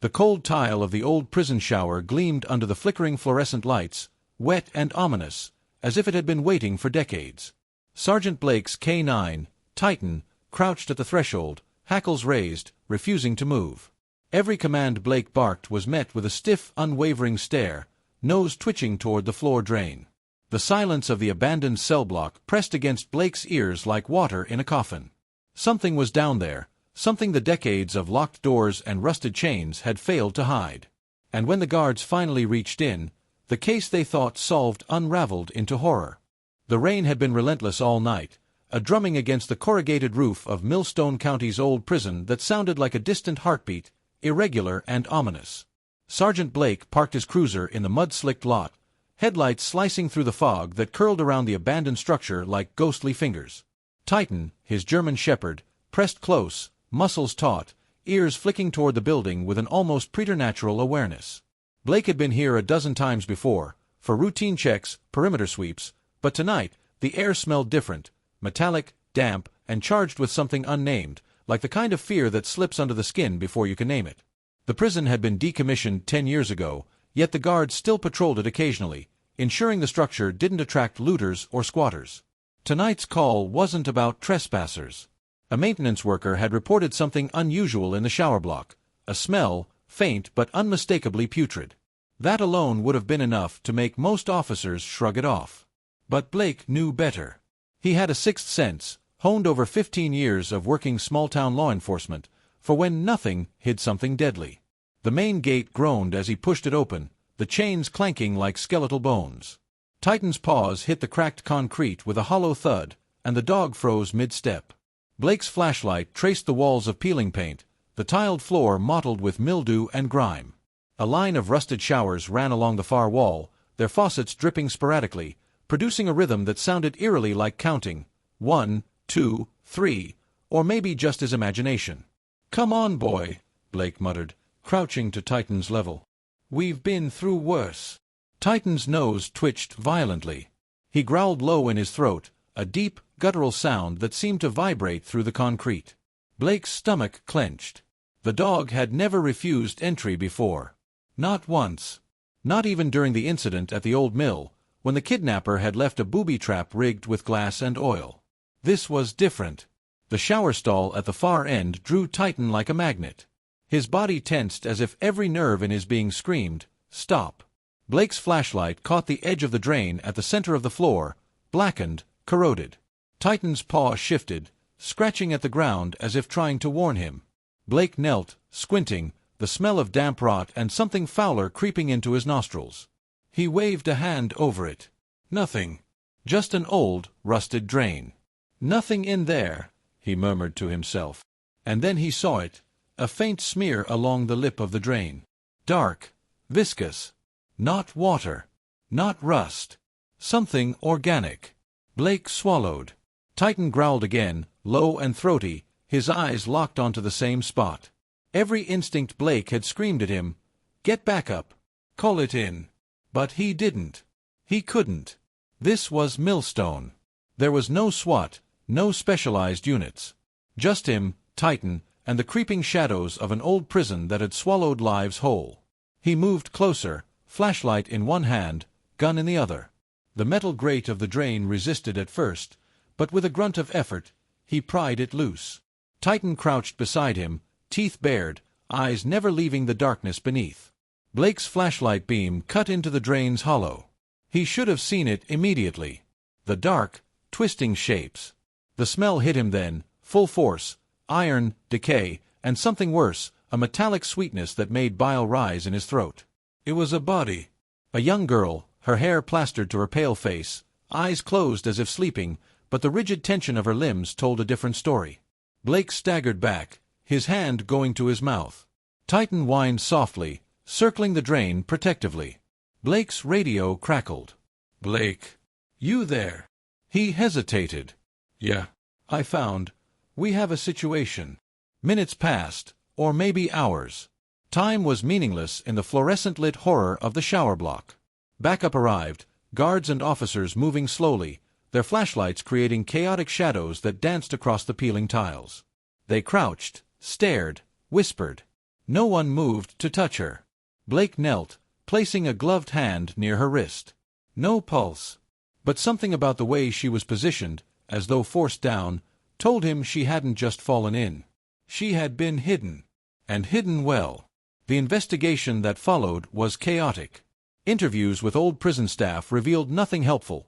The cold tile of the old prison shower gleamed under the flickering fluorescent lights, wet and ominous, as if it had been waiting for decades. Sergeant Blake's K9, Titan, crouched at the threshold, hackles raised, refusing to move. Every command Blake barked was met with a stiff, unwavering stare, nose twitching toward the floor drain. The silence of the abandoned cell block pressed against Blake's ears like water in a coffin. Something was down there, something the decades of locked doors and rusted chains had failed to hide. And when the guards finally reached in, the case they thought solved unraveled into horror. The rain had been relentless all night, a drumming against the corrugated roof of Millstone County's old prison that sounded like a distant heartbeat, irregular and ominous. Sergeant Blake parked his cruiser in the mud-slicked lot, headlights slicing through the fog that curled around the abandoned structure like ghostly fingers. Titan, his German shepherd, pressed close, muscles taut, ears flicking toward the building with an almost preternatural awareness. Blake had been here a dozen times before, for routine checks, perimeter sweeps, but tonight the air smelled different, metallic, damp, and charged with something unnamed, like the kind of fear that slips under the skin before you can name it. The prison had been decommissioned 10 years ago, yet the guards still patrolled it occasionally, ensuring the structure didn't attract looters or squatters. Tonight's call wasn't about trespassers. A maintenance worker had reported something unusual in the shower block, a smell, faint but unmistakably putrid. That alone would have been enough to make most officers shrug it off. But Blake knew better. He had a sixth sense, honed over 15 years of working small-town law enforcement, for when nothing hid something deadly. The main gate groaned as he pushed it open, the chains clanking like skeletal bones. Titan's paws hit the cracked concrete with a hollow thud, and the dog froze mid-step. Blake's flashlight traced the walls of peeling paint, the tiled floor mottled with mildew and grime. A line of rusted showers ran along the far wall, their faucets dripping sporadically, producing a rhythm that sounded eerily like counting, 1, 2, 3, or maybe just his imagination. "Come on, boy," Blake muttered, crouching to Titan's level. "We've been through worse." Titan's nose twitched violently. He growled low in his throat, a deep, guttural sound that seemed to vibrate through the concrete. Blake's stomach clenched. The dog had never refused entry before. Not once. Not even during the incident at the old mill, when the kidnapper had left a booby trap rigged with glass and oil. This was different. The shower stall at the far end drew Titan like a magnet. His body tensed as if every nerve in his being screamed, "Stop." Blake's flashlight caught the edge of the drain at the center of the floor, blackened, corroded. Titan's paw shifted, scratching at the ground as if trying to warn him. Blake knelt, squinting, the smell of damp rot and something fouler creeping into his nostrils. He waved a hand over it. Nothing. Just an old, rusted drain. "Nothing in there," he murmured to himself. And then he saw it, a faint smear along the lip of the drain. Dark, viscous. Not water. Not rust. Something organic. Blake swallowed. Titan growled again, low and throaty, his eyes locked onto the same spot. Every instinct Blake had screamed at him, "Get back up. Call it in." But he didn't. He couldn't. This was Millstone. There was no SWAT, no specialized units. Just him, Titan, and the creeping shadows of an old prison that had swallowed lives whole. He moved closer, flashlight in one hand, gun in the other. The metal grate of the drain resisted at first, but with a grunt of effort, he pried it loose. Titan crouched beside him, teeth bared, eyes never leaving the darkness beneath. Blake's flashlight beam cut into the drain's hollow. He should have seen it immediately. The dark, twisting shapes. The smell hit him then, full force, iron, decay, and something worse, a metallic sweetness that made bile rise in his throat. It was a body. A young girl, her hair plastered to her pale face, eyes closed as if sleeping, but the rigid tension of her limbs told a different story. Blake staggered back, his hand going to his mouth. Titan whined softly, circling the drain protectively. Blake's radio crackled. "Blake. You there?" He hesitated. "Yeah. I found. We have a situation." Minutes passed, or maybe hours. Time was meaningless in the fluorescent-lit horror of the shower block. Backup arrived, guards and officers moving slowly, their flashlights creating chaotic shadows that danced across the peeling tiles. They crouched, stared, whispered. No one moved to touch her. Blake knelt, placing a gloved hand near her wrist. No pulse. But something about the way she was positioned, as though forced down, told him she hadn't just fallen in. She had been hidden. And hidden well. The investigation that followed was chaotic. Interviews with old prison staff revealed nothing helpful.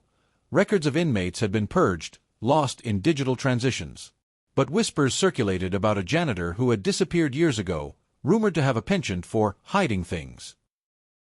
Records of inmates had been purged, lost in digital transitions. But whispers circulated about a janitor who had disappeared years ago, rumored to have a penchant for hiding things.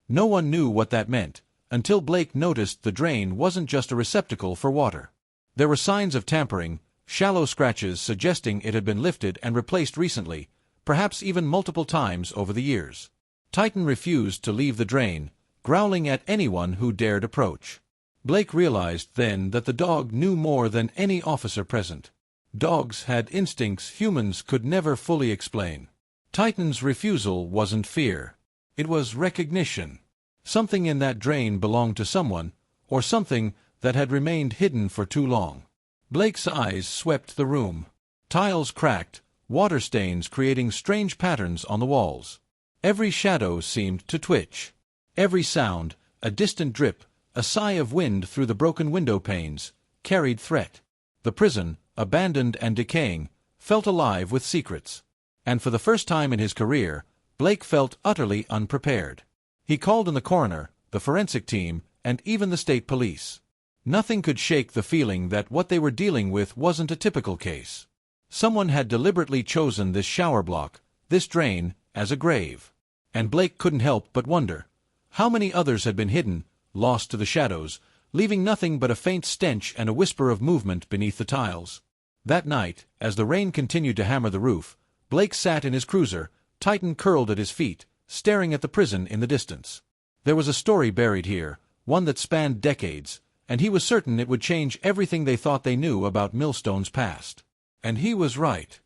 No one knew what that meant, until Blake noticed the drain wasn't just a receptacle for water. There were signs of tampering, shallow scratches suggesting it had been lifted and replaced recently, perhaps even multiple times over the years. Titan refused to leave the drain, growling at anyone who dared approach. Blake realized then that the dog knew more than any officer present. Dogs had instincts humans could never fully explain. Titan's refusal wasn't fear. It was recognition. Something in that drain belonged to someone, or something that had remained hidden for too long. Blake's eyes swept the room. Tiles cracked, water stains creating strange patterns on the walls. Every shadow seemed to twitch. Every sound, a distant drip, a sigh of wind through the broken window panes, carried threat. The prison, abandoned and decaying, felt alive with secrets. And for the first time in his career, Blake felt utterly unprepared. He called in the coroner, the forensic team, and even the state police. Nothing could shake the feeling that what they were dealing with wasn't a typical case. Someone had deliberately chosen this shower block, this drain, as a grave. And Blake couldn't help but wonder. How many others had been hidden, lost to the shadows, leaving nothing but a faint stench and a whisper of movement beneath the tiles? That night, as the rain continued to hammer the roof, Blake sat in his cruiser, Titan curled at his feet, staring at the prison in the distance. There was a story buried here, one that spanned decades, and he was certain it would change everything they thought they knew about Millstone's past. And he was right.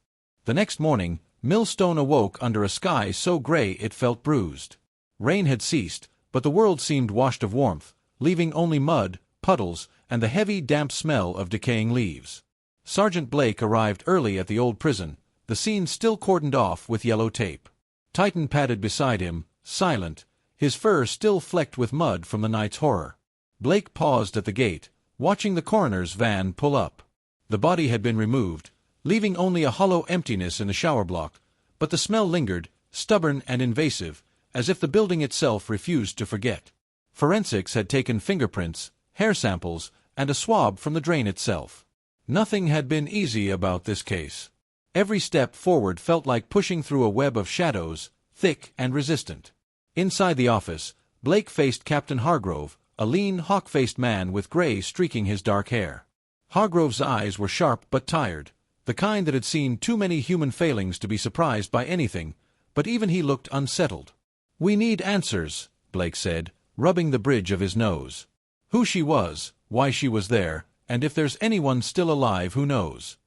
The next morning, Millstone awoke under a sky so gray it felt bruised. Rain had ceased, but the world seemed washed of warmth, leaving only mud, puddles, and the heavy, damp smell of decaying leaves. Sergeant Blake arrived early at the old prison, the scene still cordoned off with yellow tape. Titan padded beside him, silent, his fur still flecked with mud from the night's horror. Blake paused at the gate, watching the coroner's van pull up. The body had been removed, leaving only a hollow emptiness in the shower block, but the smell lingered, stubborn and invasive, as if the building itself refused to forget. Forensics had taken fingerprints, hair samples, and a swab from the drain itself. Nothing had been easy about this case. Every step forward felt like pushing through a web of shadows, thick and resistant. Inside the office, Blake faced Captain Hargrove, a lean, hawk-faced man with gray streaking his dark hair. Hargrove's eyes were sharp but tired, the kind that had seen too many human failings to be surprised by anything, but even he looked unsettled. "We need answers," Blake said, rubbing the bridge of his nose. "Who she was, why she was there, and if there's anyone still alive who knows."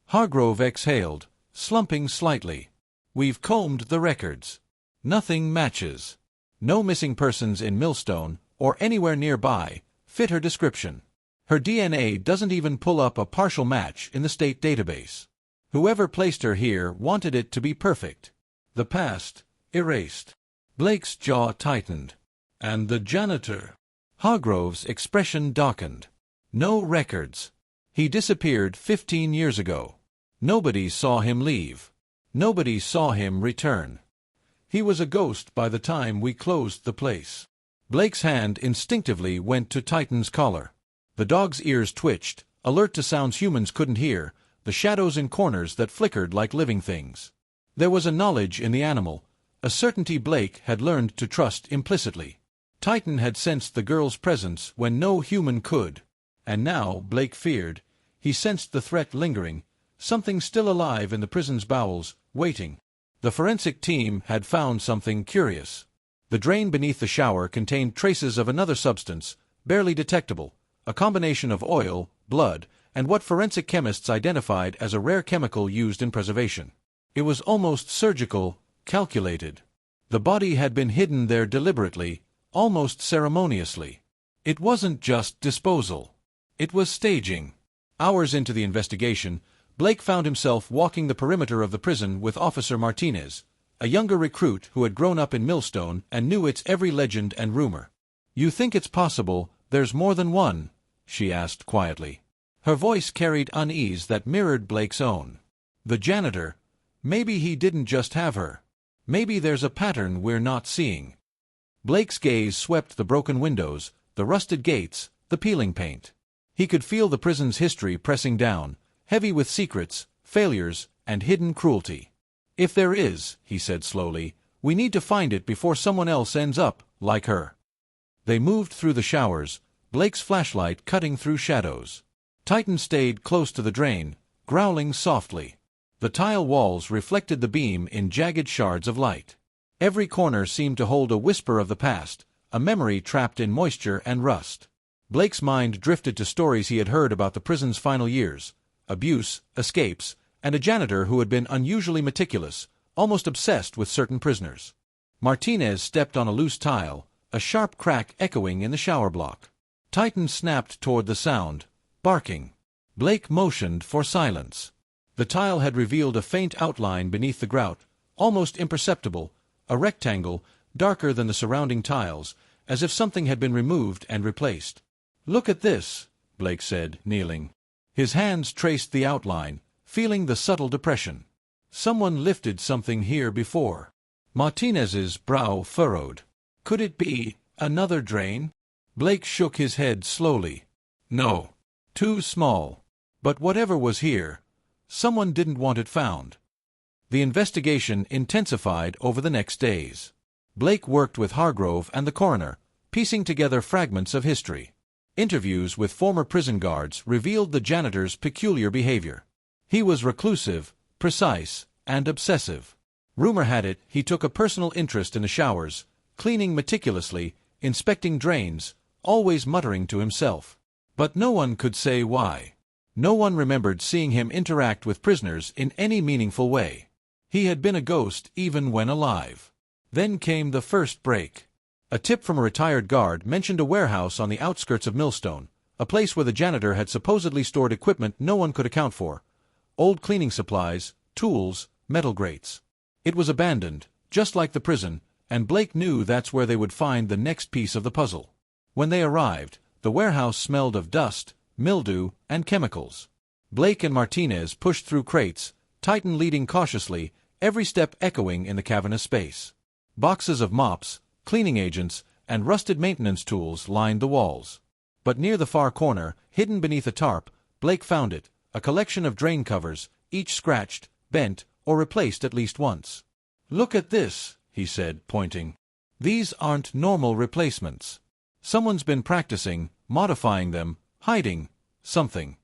Hargrove exhaled, slumping slightly. "We've combed the records. Nothing matches. No missing persons in Millstone, or anywhere nearby, fit her description. Her DNA doesn't even pull up a partial match in the state database. Whoever placed her here wanted it to be perfect. The past, erased." Blake's jaw tightened. "And the janitor?" Hargrove's expression darkened. "No records. He disappeared 15 years ago. Nobody saw him leave. Nobody saw him return. He was a ghost by the time we closed the place." Blake's hand instinctively went to Titan's collar. The dog's ears twitched, alert to sounds humans couldn't hear, the shadows in corners that flickered like living things. There was a knowledge in the animal, a certainty Blake had learned to trust implicitly. Titan had sensed the girl's presence when no human could. And now, Blake feared, he sensed the threat lingering, something still alive in the prison's bowels, waiting. The forensic team had found something curious. The drain beneath the shower contained traces of another substance, barely detectable, a combination of oil, blood, and what forensic chemists identified as a rare chemical used in preservation. It was almost surgical, calculated. The body had been hidden there deliberately, almost ceremoniously. It wasn't just disposal. It was staging. Hours into the investigation, Blake found himself walking the perimeter of the prison with Officer Martinez, a younger recruit who had grown up in Millstone and knew its every legend and rumor. "You think it's possible there's more than one?" she asked quietly. Her voice carried unease that mirrored Blake's own. "The janitor. Maybe he didn't just have her. Maybe there's a pattern we're not seeing." Blake's gaze swept the broken windows, the rusted gates, the peeling paint. He could feel the prison's history pressing down, heavy with secrets, failures, and hidden cruelty. "If there is," he said slowly, "we need to find it before someone else ends up like her." They moved through the showers, Blake's flashlight cutting through shadows. Titan stayed close to the drain, growling softly. The tile walls reflected the beam in jagged shards of light. Every corner seemed to hold a whisper of the past, a memory trapped in moisture and rust. Blake's mind drifted to stories he had heard about the prison's final years: abuse, escapes, and a janitor who had been unusually meticulous, almost obsessed with certain prisoners. Martinez stepped on a loose tile, a sharp crack echoing in the shower block. Titan snapped toward the sound, barking. Blake motioned for silence. The tile had revealed a faint outline beneath the grout, almost imperceptible, a rectangle, darker than the surrounding tiles, as if something had been removed and replaced. "Look at this," Blake said, kneeling. His hands traced the outline, feeling the subtle depression. "Someone lifted something here before." Martinez's brow furrowed. "Could it be another drain?" Blake shook his head slowly. "No. Too small. But whatever was here, someone didn't want it found." The investigation intensified over the next days. Blake worked with Hargrove and the coroner, piecing together fragments of history. Interviews with former prison guards revealed the janitor's peculiar behavior. He was reclusive, precise, and obsessive. Rumor had it he took a personal interest in the showers, cleaning meticulously, inspecting drains, always muttering to himself. But no one could say why. No one remembered seeing him interact with prisoners in any meaningful way. He had been a ghost even when alive. Then came the first break. A tip from a retired guard mentioned a warehouse on the outskirts of Millstone, a place where the janitor had supposedly stored equipment no one could account for: old cleaning supplies, tools, metal grates. It was abandoned, just like the prison, and Blake knew that's where they would find the next piece of the puzzle. When they arrived, the warehouse smelled of dust, mildew, and chemicals. Blake and Martinez pushed through crates, Titan leading cautiously, every step echoing in the cavernous space. Boxes of mops, cleaning agents, and rusted maintenance tools lined the walls. But near the far corner, hidden beneath a tarp, Blake found it, a collection of drain covers, each scratched, bent, or replaced at least once. "Look at this," he said, pointing. "These aren't normal replacements. Someone's been practicing, modifying them, hiding something."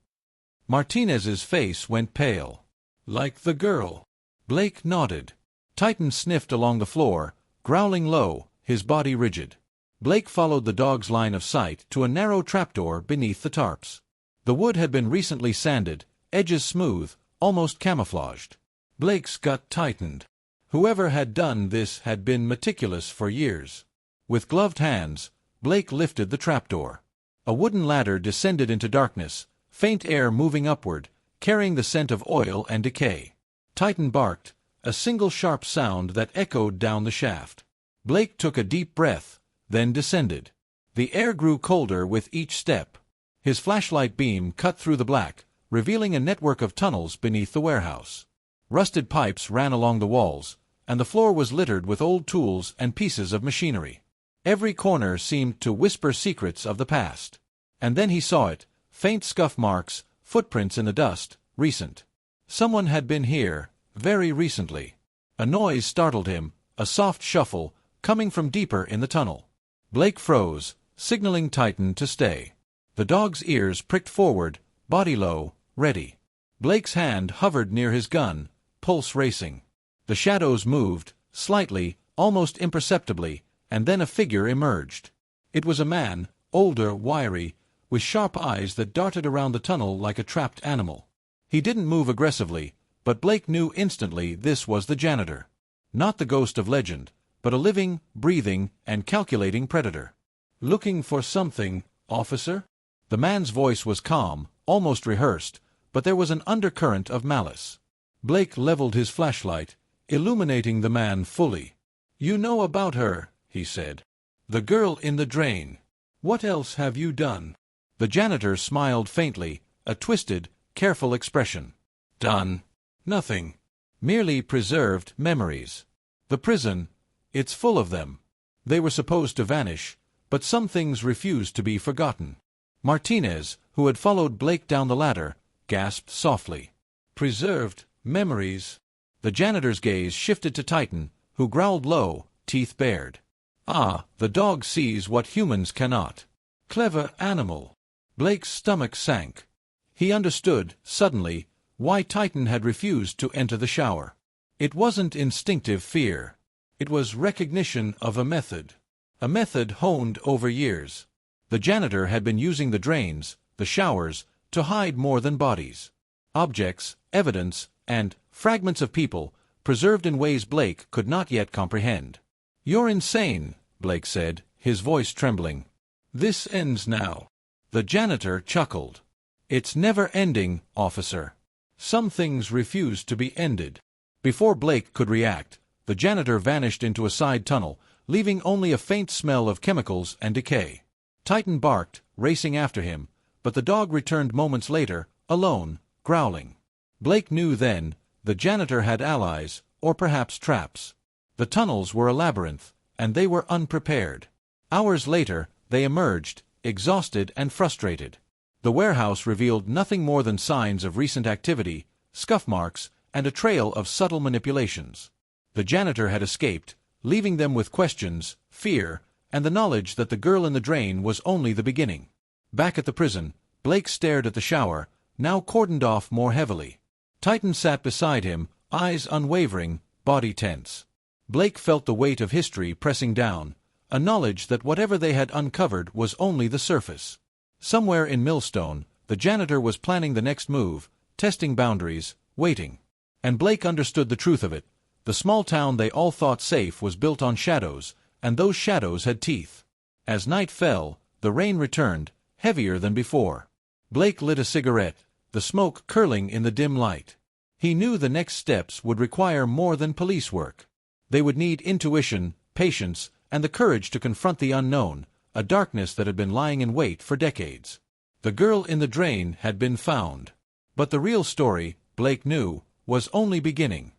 Martinez's face went pale. "Like the girl." Blake nodded. Titan sniffed along the floor, growling low, his body rigid. Blake followed the dog's line of sight to a narrow trapdoor beneath the tarps. The wood had been recently sanded, edges smooth, almost camouflaged. Blake's gut tightened. Whoever had done this had been meticulous for years. With gloved hands, Blake lifted the trapdoor. A wooden ladder descended into darkness, faint air moving upward, carrying the scent of oil and decay. Titan barked, a single sharp sound that echoed down the shaft. Blake took a deep breath, then descended. The air grew colder with each step. His flashlight beam cut through the black, revealing a network of tunnels beneath the warehouse. Rusted pipes ran along the walls, and the floor was littered with old tools and pieces of machinery. Every corner seemed to whisper secrets of the past. And then he saw it, faint scuff marks, footprints in the dust, recent. Someone had been here, very recently. A noise startled him, a soft shuffle, coming from deeper in the tunnel. Blake froze, signaling Titan to stay. The dog's ears pricked forward, body low, ready. Blake's hand hovered near his gun, pulse racing. The shadows moved, slightly, almost imperceptibly, and then a figure emerged. It was a man, older, wiry, with sharp eyes that darted around the tunnel like a trapped animal. He didn't move aggressively, but Blake knew instantly this was the janitor. Not the ghost of legend, but a living, breathing, and calculating predator. "Looking for something, officer?" The man's voice was calm, almost rehearsed, but there was an undercurrent of malice. Blake leveled his flashlight, illuminating the man fully. "You know about her," he said. "The girl in the drain. What else have you done?" The janitor smiled faintly, a twisted, careful expression. "Done? Nothing. Merely preserved memories. The prison, it's full of them. They were supposed to vanish, but some things refused to be forgotten." Martinez, who had followed Blake down the ladder, gasped softly. "Preserved memories?" The janitor's gaze shifted to Titan, who growled low, teeth bared. "Ah, the dog sees what humans cannot. Clever animal." Blake's stomach sank. He understood, suddenly, why Titan had refused to enter the shower. It wasn't instinctive fear. It was recognition of a method honed over years. The janitor had been using the drains, the showers, to hide more than bodies. Objects, evidence, and fragments of people, preserved in ways Blake could not yet comprehend. "You're insane," Blake said, his voice trembling. "This ends now." The janitor chuckled. "It's never ending, officer. Some things refuse to be ended." Before Blake could react, the janitor vanished into a side tunnel, leaving only a faint smell of chemicals and decay. Titan barked, racing after him, but the dog returned moments later, alone, growling. Blake knew then, the janitor had allies, or perhaps traps. The tunnels were a labyrinth, and they were unprepared. Hours later, they emerged, exhausted and frustrated. The warehouse revealed nothing more than signs of recent activity, scuff marks, and a trail of subtle manipulations. The janitor had escaped, leaving them with questions, fear, and the knowledge that the girl in the drain was only the beginning. Back at the prison, Blake stared at the shower, now cordoned off more heavily. Titan sat beside him, eyes unwavering, body tense. Blake felt the weight of history pressing down, a knowledge that whatever they had uncovered was only the surface. Somewhere in Millstone, the janitor was planning the next move, testing boundaries, waiting. And Blake understood the truth of it. The small town they all thought safe was built on shadows, and those shadows had teeth. As night fell, the rain returned, heavier than before. Blake lit a cigarette, the smoke curling in the dim light. He knew the next steps would require more than police work. They would need intuition, patience, and the courage to confront the unknown, a darkness that had been lying in wait for decades. The girl in the drain had been found. But the real story, Blake knew, was only beginning.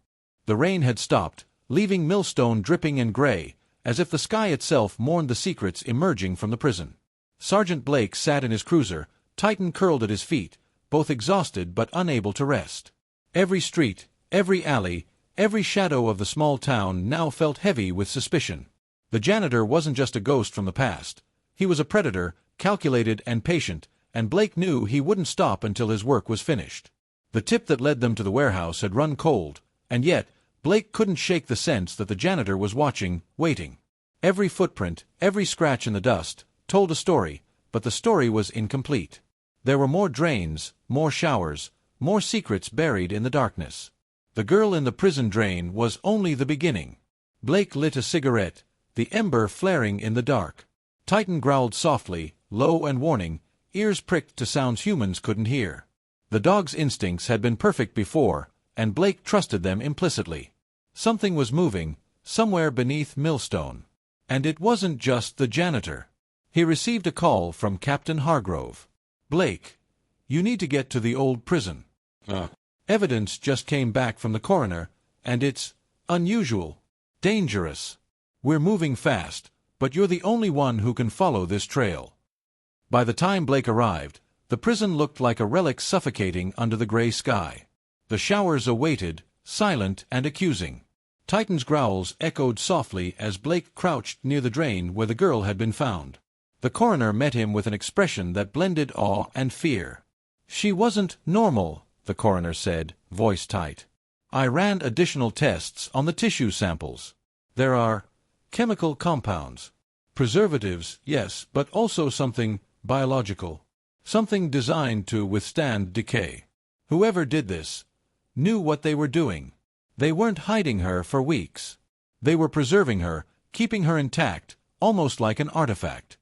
The rain had stopped, leaving Millstone dripping and gray, as if the sky itself mourned the secrets emerging from the prison. Sergeant Blake sat in his cruiser, Titan curled at his feet, both exhausted but unable to rest. Every street, every alley, every shadow of the small town now felt heavy with suspicion. The janitor wasn't just a ghost from the past. He was a predator, calculated and patient, and Blake knew he wouldn't stop until his work was finished. The tip that led them to the warehouse had run cold, and yet Blake couldn't shake the sense that the janitor was watching, waiting. Every footprint, every scratch in the dust, told a story, but the story was incomplete. There were more drains, more showers, more secrets buried in the darkness. The girl in the prison drain was only the beginning. Blake lit a cigarette, the ember flaring in the dark. Titan growled softly, low and warning, ears pricked to sounds humans couldn't hear. The dog's instincts had been perfect before, and Blake trusted them implicitly. Something was moving, somewhere beneath Millstone. And it wasn't just the janitor. He received a call from Captain Hargrove. "Blake, you need to get to the old prison. Evidence just came back from the coroner, and it's unusual, dangerous. We're moving fast, but you're the only one who can follow this trail." By the time Blake arrived, the prison looked like a relic suffocating under the gray sky. The showers awaited, silent and accusing. Titan's growls echoed softly as Blake crouched near the drain where the girl had been found. The coroner met him with an expression that blended awe and fear. "She wasn't normal," the coroner said, voice tight. "I ran additional tests on the tissue samples. There are chemical compounds. Preservatives, yes, but also something biological. Something designed to withstand decay. Whoever did this knew what they were doing. They weren't hiding her for weeks. They were preserving her, keeping her intact, almost like an artifact."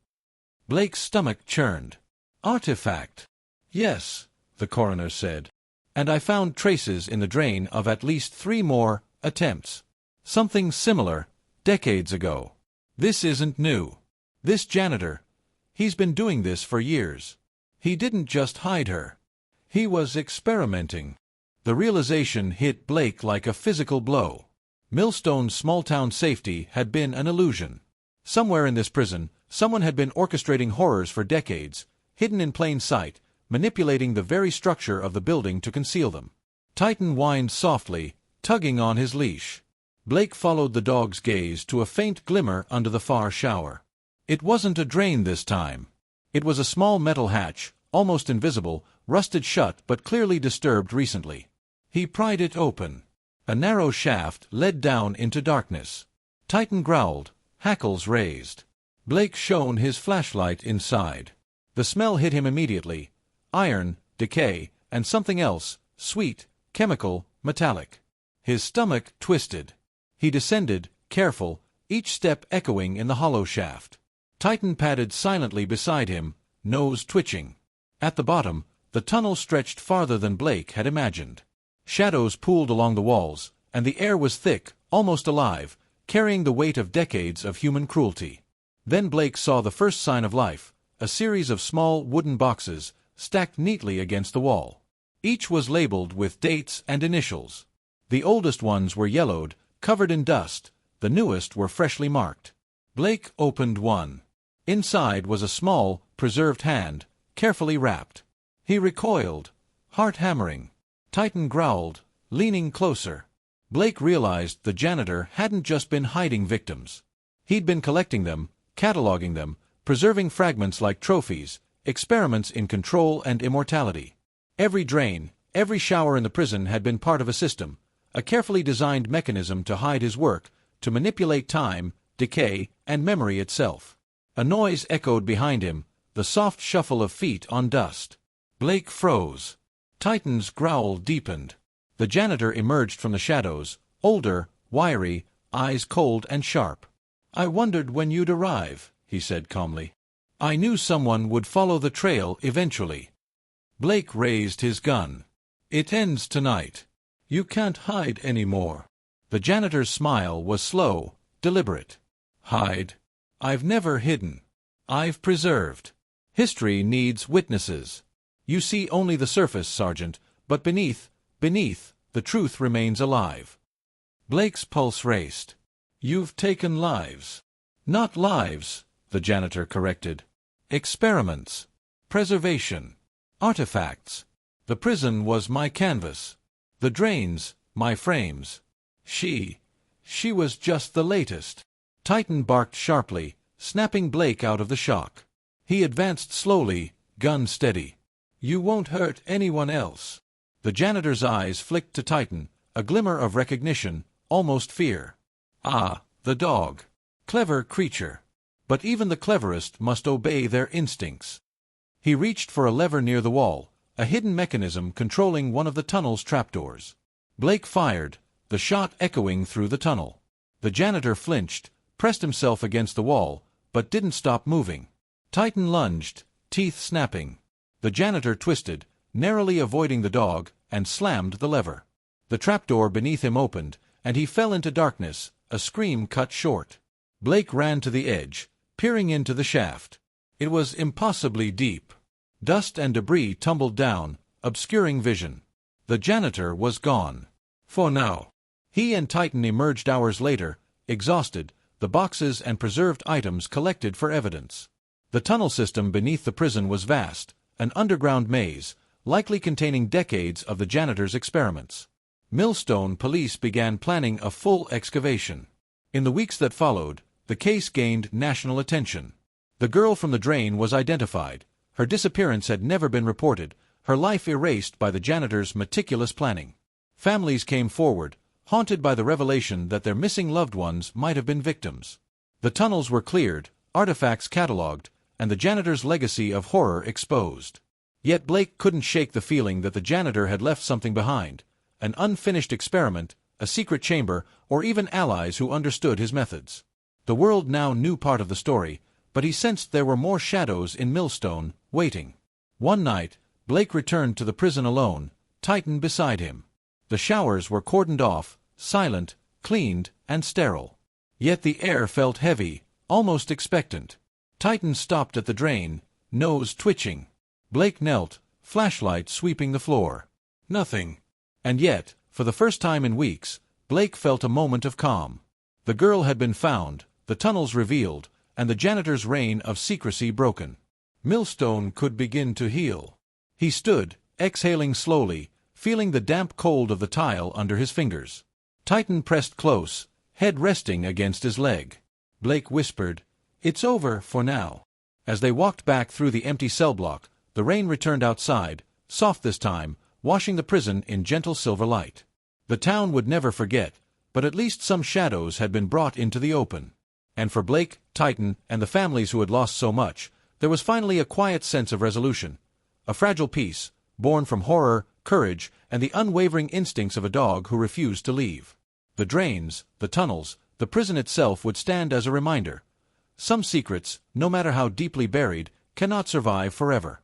Blake's stomach churned. "Artifact?" "Yes," the coroner said. "And I found traces in the drain of at least 3 more attempts." Something similar, decades ago. This isn't new. This janitor, he's been doing this for years. He didn't just hide her. He was experimenting. The realization hit Blake like a physical blow. Millstone's small-town safety had been an illusion. Somewhere in this prison, someone had been orchestrating horrors for decades, hidden in plain sight, manipulating the very structure of the building to conceal them. Titan whined softly, tugging on his leash. Blake followed the dog's gaze to a faint glimmer under the far shower. It wasn't a drain this time. It was a small metal hatch, almost invisible, rusted shut but clearly disturbed recently. He pried it open. A narrow shaft led down into darkness. Titan growled, hackles raised. Blake shone his flashlight inside. The smell hit him immediately. Iron, decay, and something else, sweet, chemical, metallic. His stomach twisted. He descended, careful, each step echoing in the hollow shaft. Titan padded silently beside him, nose twitching. At the bottom, the tunnel stretched farther than Blake had imagined. Shadows pooled along the walls, and the air was thick, almost alive, carrying the weight of decades of human cruelty. Then Blake saw the first sign of life, a series of small wooden boxes, stacked neatly against the wall. Each was labeled with dates and initials. The oldest ones were yellowed, covered in dust. The newest were freshly marked. Blake opened one. Inside was a small, preserved hand, carefully wrapped. He recoiled, heart hammering. Titan growled, leaning closer. Blake realized the janitor hadn't just been hiding victims. He'd been collecting them, cataloging them, preserving fragments like trophies, experiments in control and immortality. Every drain, every shower in the prison had been part of a system, a carefully designed mechanism to hide his work, to manipulate time, decay, and memory itself. A noise echoed behind him, the soft shuffle of feet on dust. Blake froze. Titan's growl deepened. The janitor emerged from the shadows, older, wiry, eyes cold and sharp. "I wondered when you'd arrive," he said calmly. "I knew someone would follow the trail eventually." Blake raised his gun. "It ends tonight. You can't hide anymore." The janitor's smile was slow, deliberate. "Hide? I've never hidden. I've preserved. History needs witnesses. You see only the surface, Sergeant, but beneath, the truth remains alive." Blake's pulse raced. "You've taken lives." "Not lives," the janitor corrected. "Experiments. Preservation. Artifacts. The prison was my canvas. The drains, my frames. She was just the latest." Titan barked sharply, snapping Blake out of the shock. He advanced slowly, gun steady. "You won't hurt anyone else." The janitor's eyes flicked to Titan, a glimmer of recognition, almost fear. Ah, the dog. Clever creature. But even the cleverest must obey their instincts. He reached for a lever near the wall, a hidden mechanism controlling one of the tunnel's trapdoors. Blake fired, the shot echoing through the tunnel. The janitor flinched, pressed himself against the wall, but didn't stop moving. Titan lunged, teeth snapping. The janitor twisted, narrowly avoiding the dog, and slammed the lever. The trapdoor beneath him opened, and he fell into darkness, a scream cut short. Blake ran to the edge, peering into the shaft. It was impossibly deep. Dust and debris tumbled down, obscuring vision. The janitor was gone. For now. He and Titan emerged hours later, exhausted, the boxes and preserved items collected for evidence. The tunnel system beneath the prison was vast, an underground maze, likely containing decades of the janitor's experiments. Millstone police began planning a full excavation. In the weeks that followed, the case gained national attention. The girl from the drain was identified. Her disappearance had never been reported, her life erased by the janitor's meticulous planning. Families came forward, haunted by the revelation that their missing loved ones might have been victims. The tunnels were cleared, artifacts catalogued, and the janitor's legacy of horror exposed. Yet Blake couldn't shake the feeling that the janitor had left something behind, an unfinished experiment, a secret chamber, or even allies who understood his methods. The world now knew part of the story, but he sensed there were more shadows in Millstone, waiting. One night, Blake returned to the prison alone, Titan beside him. The showers were cordoned off, silent, cleaned, and sterile. Yet the air felt heavy, almost expectant. Titan stopped at the drain, nose twitching. Blake knelt, flashlight sweeping the floor. Nothing. And yet, for the first time in weeks, Blake felt a moment of calm. The girl had been found, the tunnels revealed, and the janitor's reign of secrecy broken. Millstone could begin to heal. He stood, exhaling slowly, feeling the damp cold of the tile under his fingers. Titan pressed close, head resting against his leg. Blake whispered, "It's over for now." As they walked back through the empty cell block, the rain returned outside, soft this time, washing the prison in gentle silver light. The town would never forget, but at least some shadows had been brought into the open. And for Blake, Titan, and the families who had lost so much, there was finally a quiet sense of resolution. A fragile peace, born from horror, courage, and the unwavering instincts of a dog who refused to leave. The drains, the tunnels, the prison itself would stand as a reminder. Some secrets, no matter how deeply buried, cannot survive forever.